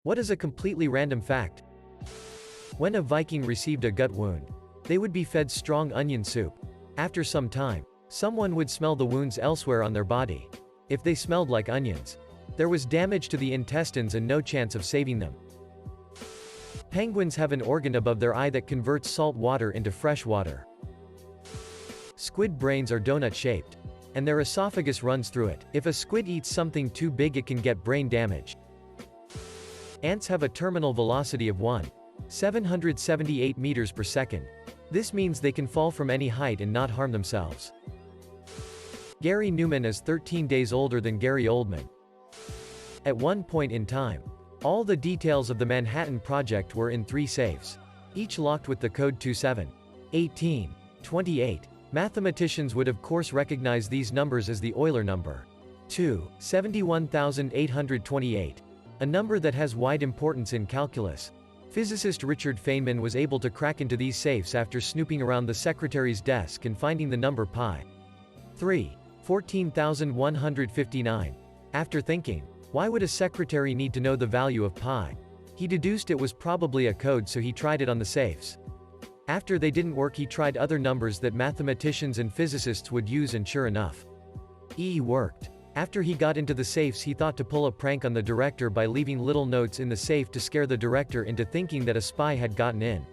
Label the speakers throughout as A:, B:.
A: What is a completely random fact? When a Viking received a gut wound, they would be fed strong onion soup. After some time, someone would smell the wounds elsewhere on their body. If they smelled like onions, there was damage to the intestines and no chance of saving them. Penguins have an organ above their eye that converts salt water into fresh water. Squid brains are donut-shaped, and their esophagus runs through it. If a squid eats something too big, it can get brain damage. Ants have a terminal velocity of 1,778 meters per second. This means they can fall from any height and not harm themselves. Gary Newman is 13 days older than Gary Oldman. At one point in time, all the details of the Manhattan Project were in 3 safes, each locked with the code 271828. Mathematicians would of course recognize these numbers as the Euler number. 71,828. A number that has wide importance in calculus. Physicist Richard Feynman was able to crack into these safes after snooping around the secretary's desk and finding the number pi. 3. 14,159. After thinking, why would a secretary need to know the value of pi? He deduced it was probably a code, so he tried it on the safes. After they didn't work, he tried other numbers that mathematicians and physicists would use, and sure enough, it worked. After he got into the safes, he thought to pull a prank on the director by leaving little notes in the safe to scare the director into thinking that a spy had gotten in.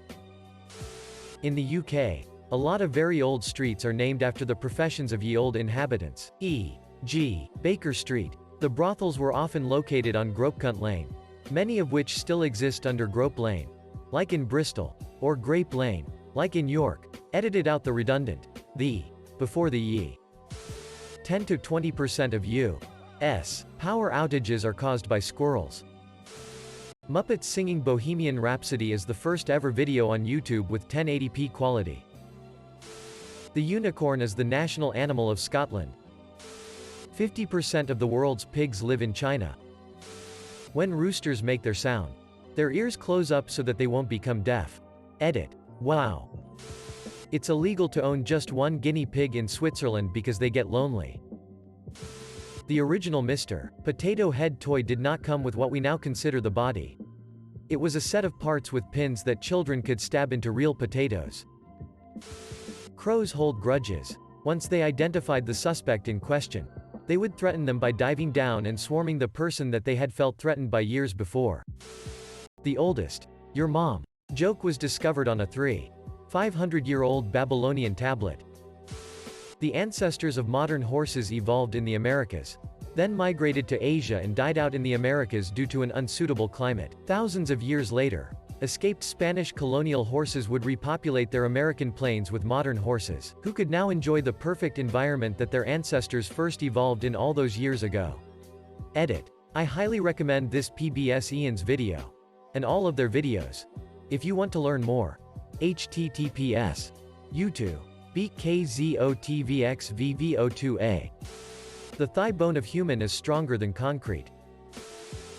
A: In the UK, a lot of very old streets are named after the professions of ye old inhabitants, e.g., Baker Street. The brothels were often located on Gropecunt Lane, many of which still exist under Grope Lane, like in Bristol, or Grape Lane, like in York. Edited out the redundant the before the ye. 10 to 20% of U.S. power outages are caused by squirrels. Muppets singing Bohemian Rhapsody is the first ever video on YouTube with 1080p quality. The unicorn is the national animal of Scotland. 50% of the world's pigs live in China. When roosters make their sound, their ears close up so that they won't become deaf. Edit. Wow. It's illegal to own just one guinea pig in Switzerland because they get lonely. The original Mr. Potato Head toy did not come with what we now consider the body. It was a set of parts with pins that children could stab into real potatoes. Crows hold grudges. Once they identified the suspect in question, they would threaten them by diving down and swarming the person that they had felt threatened by years before. The oldest, "your mom," joke was discovered on a 3,500-year-old Babylonian tablet. The ancestors of modern horses evolved in the Americas, then migrated to Asia and died out in the Americas due to an unsuitable climate. Thousands of years later, escaped Spanish colonial horses would repopulate their American plains with modern horses, who could now enjoy the perfect environment that their ancestors first evolved in all those years ago. Edit. I highly recommend this PBS Ian's video, and all of their videos. If you want to learn more, https YouTube BKZOTVXVVO2A. The thigh bone of human is stronger than concrete.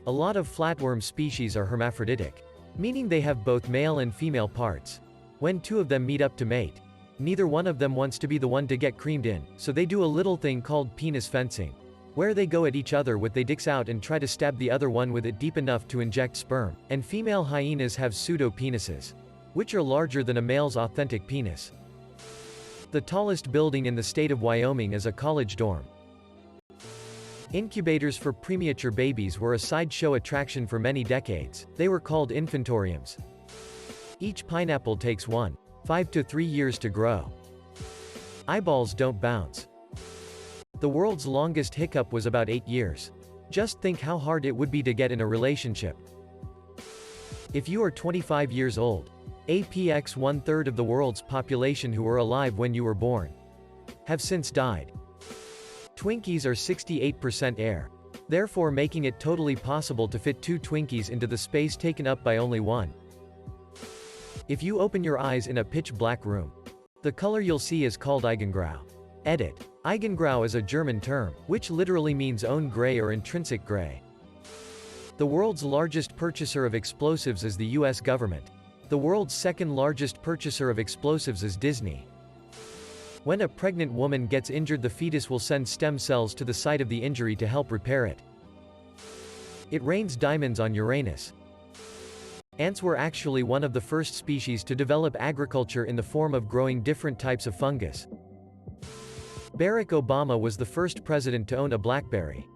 A: A lot of flatworm species are hermaphroditic, meaning they have both male and female parts. When 2 of them meet up to mate, neither one of them wants to be the one to get creamed in, so they do a little thing called penis fencing, where they go at each other with their dicks out and try to stab the other one with it deep enough to inject sperm. And female hyenas have pseudo-penises, which are larger than a male's authentic penis. The tallest building in the state of Wyoming is a college dorm. Incubators for premature babies were a sideshow attraction for many decades. They were called infantoriums. Each pineapple takes 1.5 to 3 years to grow. Eyeballs don't bounce. The world's longest hiccup was about 8 years. Just think how hard it would be to get in a relationship. If you are 25 years old, apx 1/3 of the world's population who were alive when you were born have since died. Twinkies are 68% air, therefore making it totally possible to fit 2 Twinkies into the space taken up by only one. If you open your eyes in a pitch black room, the color you'll see is called Eigengrau. Edit. Eigengrau is a German term, which literally means own gray or intrinsic gray. The world's largest purchaser of explosives is the US government. The world's second largest purchaser of explosives is Disney. When a pregnant woman gets injured, the fetus will send stem cells to the site of the injury to help repair it. It rains diamonds on Uranus. Ants were actually one of the first species to develop agriculture in the form of growing different types of fungus. Barack Obama was the first president to own a BlackBerry.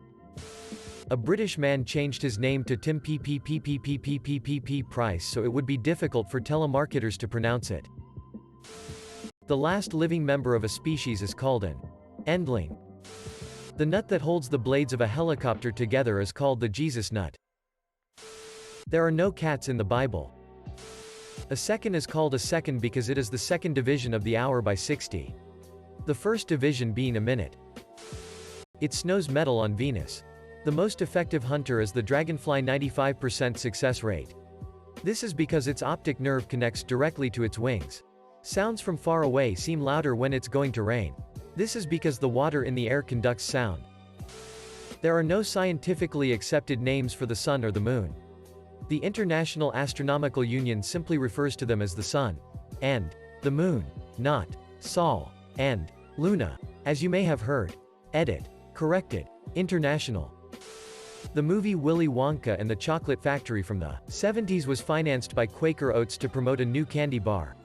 A: A British man changed his name to Tim Price so it would be difficult for telemarketers to pronounce it. The last living member of a species is called an endling. The nut that holds the blades of a helicopter together is called the Jesus nut. There are no cats in the Bible. A second is called a second because it is the second division of the hour by 60. The first division being a minute. It snows metal on Venus. The most effective hunter is the dragonfly, 95% success rate. This is because its optic nerve connects directly to its wings. Sounds from far away seem louder when it's going to rain. This is because the water in the air conducts sound. There are no scientifically accepted names for the sun or the moon. The International Astronomical Union simply refers to them as the sun and the moon, not Sol and Luna. As you may have heard. Edit. Corrected. International. The movie Willy Wonka and the Chocolate Factory from the 70s was financed by Quaker Oats to promote a new candy bar.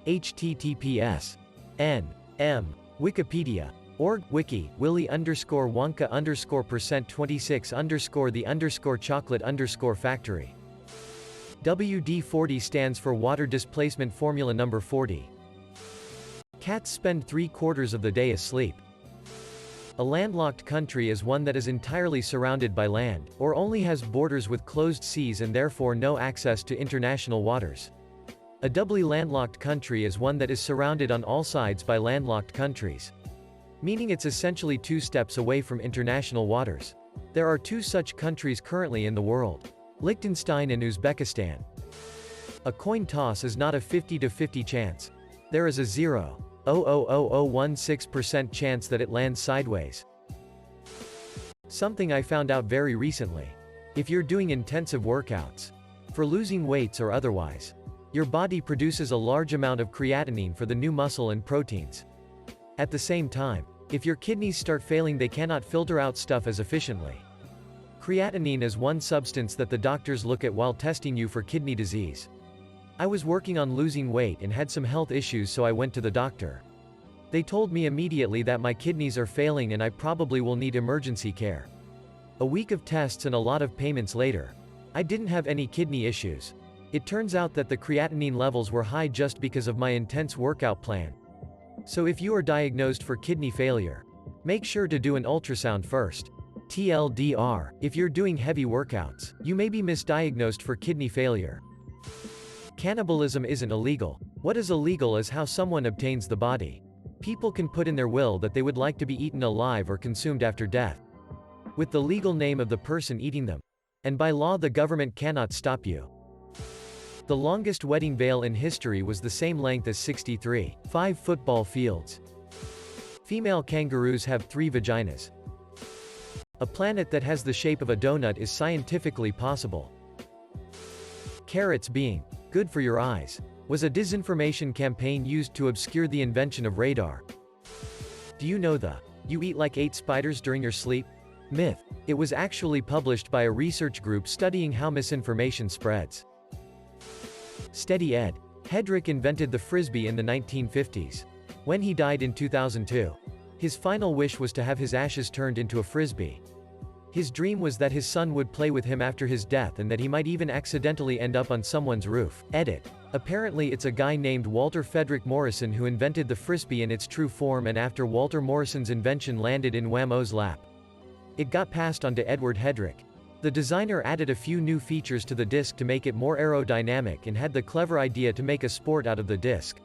A: https n.m. Wikipedia.org wiki Willy_Wonka_%26_the_chocolate_factory. WD-40 stands for water displacement formula number 40. Cats spend 3/4 of the day asleep. A landlocked country is one that is entirely surrounded by land, or only has borders with closed seas and therefore no access to international waters. A doubly landlocked country is one that is surrounded on all sides by landlocked countries. Meaning it's essentially 2 steps away from international waters. There are 2 such countries currently in the world. Liechtenstein and Uzbekistan. A coin toss is not a 50-50 chance. There is a 0.00016% chance that it lands sideways. Something I found out very recently. If you're doing intensive workouts, for losing weights or otherwise, your body produces a large amount of creatinine for the new muscle and proteins. At the same time, if your kidneys start failing, they cannot filter out stuff as efficiently. Creatinine is one substance that the doctors look at while testing you for kidney disease. I was working on losing weight and had some health issues, so I went to the doctor. They told me immediately that my kidneys are failing and I probably will need emergency care. A week of tests and a lot of payments later, I didn't have any kidney issues. It turns out that the creatinine levels were high just because of my intense workout plan. So if you are diagnosed for kidney failure, make sure to do an ultrasound first. TLDR, if you're doing heavy workouts, you may be misdiagnosed for kidney failure. Cannibalism isn't illegal. What is illegal is how someone obtains the body. People can put in their will that they would like to be eaten alive or consumed after death, with the legal name of the person eating them. And by law the government cannot stop you. The longest wedding veil in history was the same length as 63.5 football fields. Female kangaroos have 3 vaginas. A planet that has the shape of a donut is scientifically possible. Carrots being good for your eyes was a disinformation campaign used to obscure the invention of radar. Do you know the "you eat like 8 spiders during your sleep" myth? It was actually published by a research group studying how misinformation spreads. Steady Ed. Hedrick invented the Frisbee in the 1950s. When he died in 2002, his final wish was to have his ashes turned into a Frisbee. His dream was that his son would play with him after his death and that he might even accidentally end up on someone's roof. Edit. Apparently it's a guy named Walter Frederick Morrison who invented the Frisbee in its true form, and after Walter Morrison's invention landed in Wham-O's lap, it got passed on to Edward Hedrick. The designer added a few new features to the disc to make it more aerodynamic and had the clever idea to make a sport out of the disc.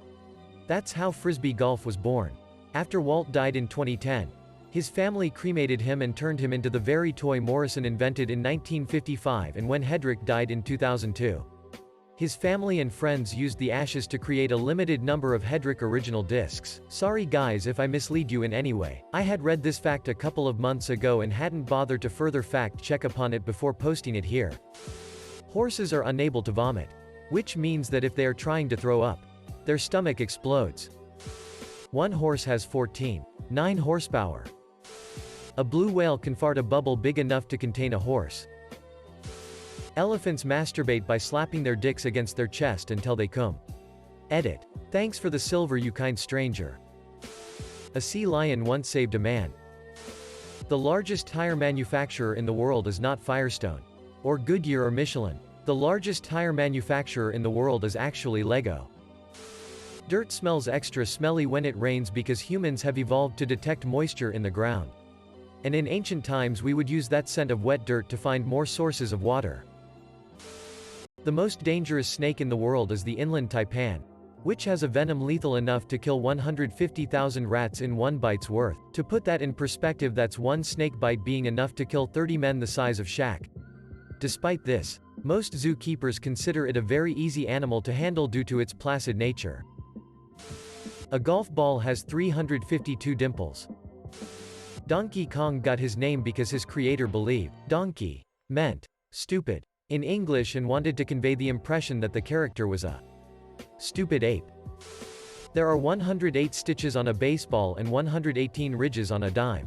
A: That's how Frisbee golf was born. After Walt died in 2010, his family cremated him and turned him into the very toy Morrison invented in 1955, and when Hedrick died in 2002, his family and friends used the ashes to create a limited number of Hedrick original discs. Sorry guys if I mislead you in any way. I had read this fact a couple of months ago and hadn't bothered to further fact check upon it before posting it here. Horses are unable to vomit, which means that if they are trying to throw up, their stomach explodes. One horse has 14.9 horsepower. A blue whale can fart a bubble big enough to contain a horse. Elephants masturbate by slapping their dicks against their chest until they come. Edit. Thanks for the silver, you kind stranger. A sea lion once saved a man. The largest tire manufacturer in the world is not Firestone, or Goodyear or Michelin. The largest tire manufacturer in the world is actually Lego. Dirt smells extra smelly when it rains because humans have evolved to detect moisture in the ground. And in ancient times we would use that scent of wet dirt to find more sources of water. The most dangerous snake in the world is the inland taipan, which has a venom lethal enough to kill 150,000 rats in one bite's worth. To put that in perspective, that's one snake bite being enough to kill 30 men the size of Shaq. Despite this, most zookeepers consider it a very easy animal to handle due to its placid nature. A golf ball has 352 dimples. Donkey Kong got his name because his creator believed donkey meant stupid in English and wanted to convey the impression that the character was a stupid ape. There are 108 stitches on a baseball and 118 ridges on a dime.